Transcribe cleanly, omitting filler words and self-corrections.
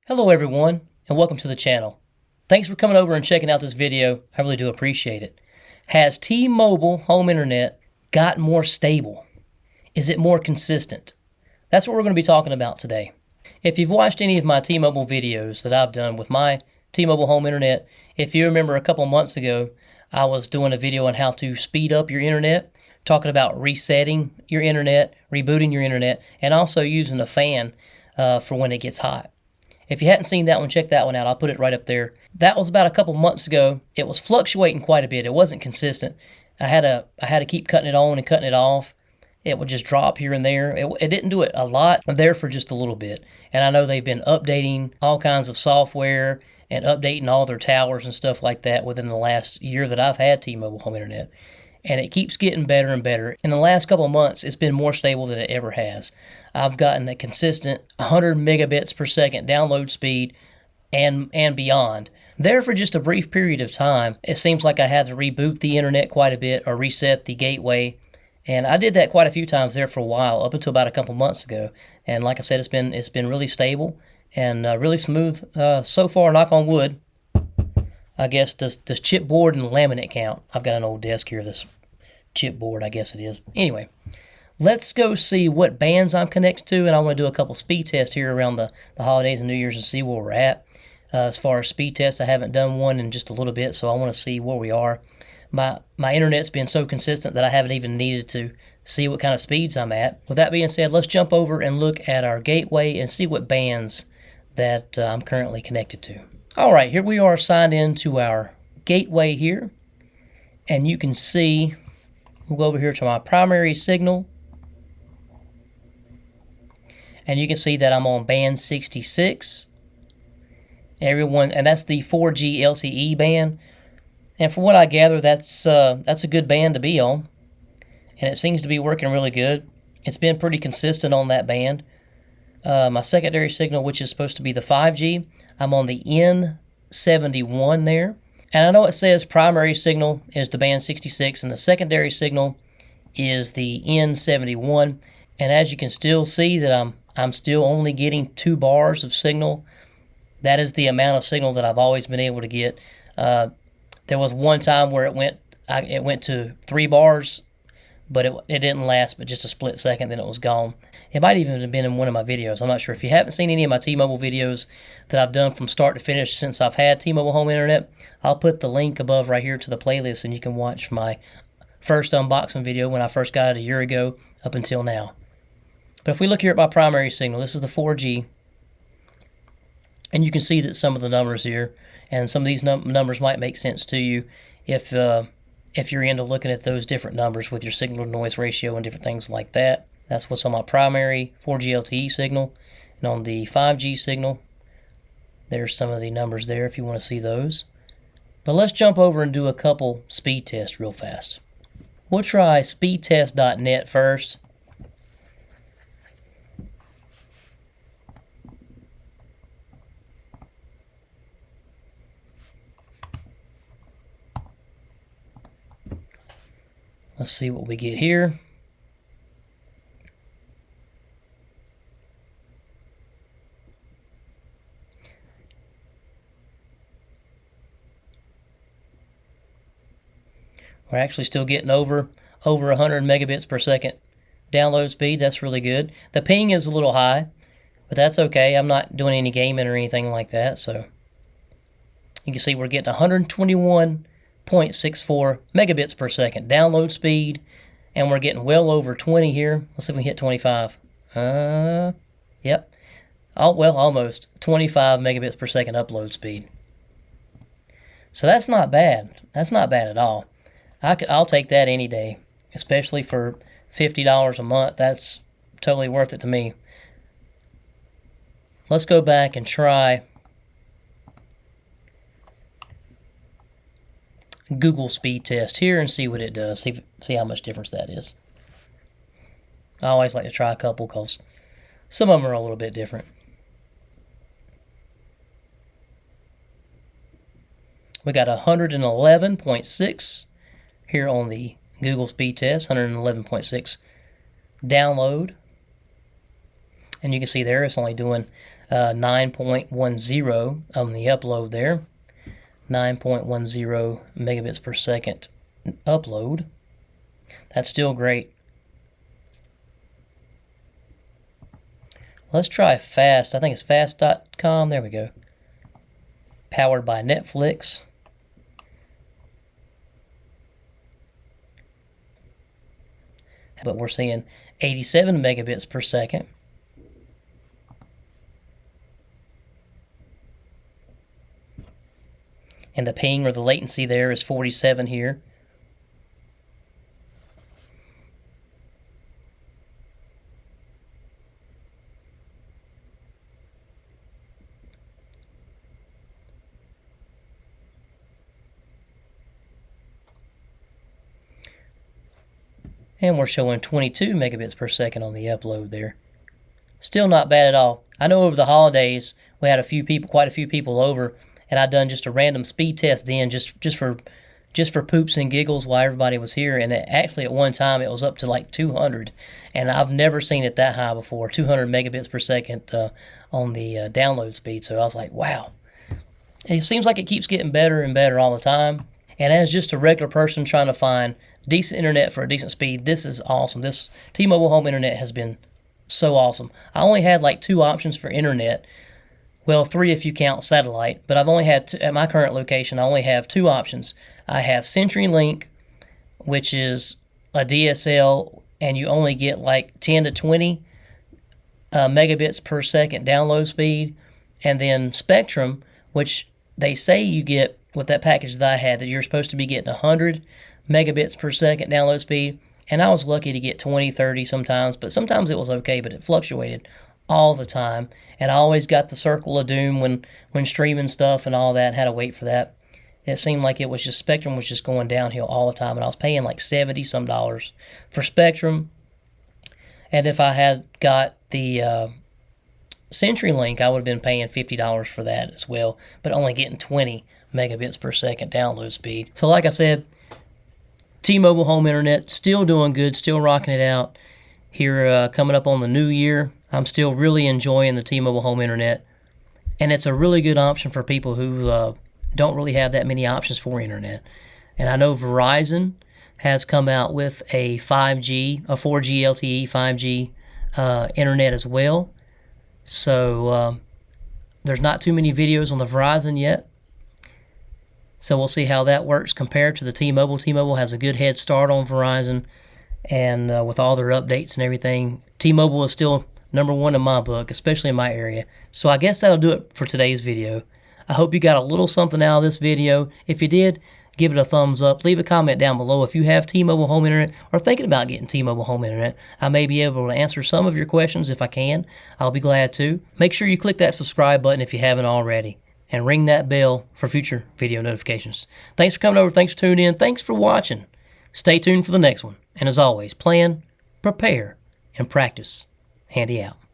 Hello everyone, and welcome to the channel. Thanks for coming over and checking out this video. I really do appreciate it. Has T-Mobile home internet gotten more stable? Is it more consistent? That's what we're going to be talking about today. If you've watched any of my T-Mobile videos that I've done with my T-Mobile home internet, if you remember a couple months ago, I was doing a video on how to speed up your internet, talking about resetting your internet, rebooting your internet, and also using a fan for when it gets hot. If you hadn't seen that one, check that one out. I'll put it right up there. That was about a couple months ago. It was fluctuating quite a bit. It wasn't consistent. I had to keep cutting it on and cutting it off. It would just drop here and there. It didn't do it a lot. I'm there for just a little bit. And I know they've been updating all kinds of software and updating all their towers and stuff like that within the last year that I've had T-Mobile home internet. And it keeps getting better and better. In the last couple of months, it's been more stable than it ever has. I've gotten a consistent 100 megabits per second download speed and beyond. There for just a brief period of time, it seems like I had to reboot the internet quite a bit or reset the gateway. And I did that quite a few times there for a while, up until about a couple months ago. And like I said, it's been really stable and really smooth so far, knock on wood. I guess, does chipboard and laminate count? I've got an old desk here, this chipboard, I guess it is. Anyway, let's go see what bands I'm connected to, and I want to do a couple speed tests here around the holidays and New Year's and see where we're at. As far as speed tests, I haven't done one in just a little bit, so I want to see where we are. My internet's been so consistent that I haven't even needed to see what kind of speeds I'm at. With that being said, let's jump over and look at our gateway and see what bands that I'm currently connected to. All right, here we are signed into our gateway here, and you can see, we'll go over here to my primary signal, and you can see that I'm on band 66. And that's the 4G LTE band, and from what I gather, that's a good band to be on, and it seems to be working really good. It's been pretty consistent on that band. My secondary signal, which is supposed to be the 5G, I'm on the N71 there. And I know it says primary signal is the band 66 and the secondary signal is the N71. And as you can still see that I'm still only getting 2 bars of signal. That is the amount of signal that I've always been able to get. There was one time where it went to 3 bars, but it didn't last but just a split second, then it was gone. It might even have been in one of my videos. I'm not sure. If you haven't seen any of my T-Mobile videos that I've done from start to finish since I've had T-Mobile home internet, I'll put the link above right here to the playlist, and you can watch my first unboxing video when I first got it a year ago up until now. But if we look here at my primary signal, this is the 4G, and you can see that some of the numbers here, and some of these numbers might make sense to you if you're into looking at those different numbers with your signal to noise ratio and different things like that. That's what's on my primary 4G LTE signal. And on the 5G signal, there's some of the numbers there if you want to see those. But let's jump over and do a couple speed tests real fast. We'll try Speedtestnet first. Let's see what we get here. We're actually still getting over 100 megabits per second download speed. That's really good. The ping is a little high, but that's okay. I'm not doing any gaming or anything like that, so you can see we're getting 121.64 megabits per second download speed, and we're getting well over 20 here. Let's see if we can hit 25. Yep. Oh, well, almost 25 megabits per second upload speed. So that's not bad. That's not bad at all. I'll take that any day, especially for $50 a month. That's totally worth it to me. Let's go back and try Google speed test here and see what it does. See how much difference that is. I always like to try a couple because some of them are a little bit different. We got 111.6 here on the Google speed test, 111.6 download. And you can see there it's only doing 9.10 on the upload there. 9.10 megabits per second upload. That's still great. Let's try fast. I think it's fast.com. There we go. Powered by Netflix. But we're seeing 87 megabits per second. And the ping or the latency there is 47 here. And we're showing 22 megabits per second on the upload there. Still not bad at all. I know over the holidays we had quite a few people over, and I done just a random speed test then, just for poops and giggles while everybody was here. And actually at one time it was up to like 200, and I've never seen it that high before. 200 megabits per second on the download speed. So I was like, wow. It seems like it keeps getting better and better all the time. And as just a regular person trying to find decent internet for a decent speed, this is awesome. This T-Mobile home internet has been so awesome. I only had like 2 options for internet. Well, 3 if you count satellite, but I've only had at my current location, I only have 2 options. I have CenturyLink, which is a DSL, and you only get like 10 to 20 megabits per second download speed, and then Spectrum, which they say you get with that package that I had, that you're supposed to be getting 100 megabits per second download speed, and I was lucky to get 20, 30 sometimes, but sometimes it was okay, but it fluctuated all the time, and I always got the circle of doom when streaming stuff and all that, had to wait for that. It seemed like it was just, Spectrum was just going downhill all the time, and I was paying like $70 some for Spectrum, and if I had got the CenturyLink, I would have been paying $50 for that as well, but only getting 20 megabits per second download speed. So like I said, T-Mobile home internet still doing good, still rocking it out here coming up on the new year. I'm still really enjoying the T-Mobile home internet, and it's a really good option for people who don't really have that many options for internet. And I know Verizon has come out with a 4G LTE 5G internet as well. So there's not too many videos on the Verizon yet. So we'll see how that works compared to the T-Mobile. T-Mobile has a good head start on Verizon, and with all their updates and everything, T-Mobile is still number 1 in my book, especially in my area. So I guess that'll do it for today's video. I hope you got a little something out of this video. If you did, give it a thumbs up. Leave a comment down below if you have T-Mobile home internet or thinking about getting T-Mobile home internet. I may be able to answer some of your questions if I can. I'll be glad to. Make sure you click that subscribe button if you haven't already, and ring that bell for future video notifications. Thanks for coming over. Thanks for tuning in. Thanks for watching. Stay tuned for the next one. And as always, plan, prepare, and practice. Handy out.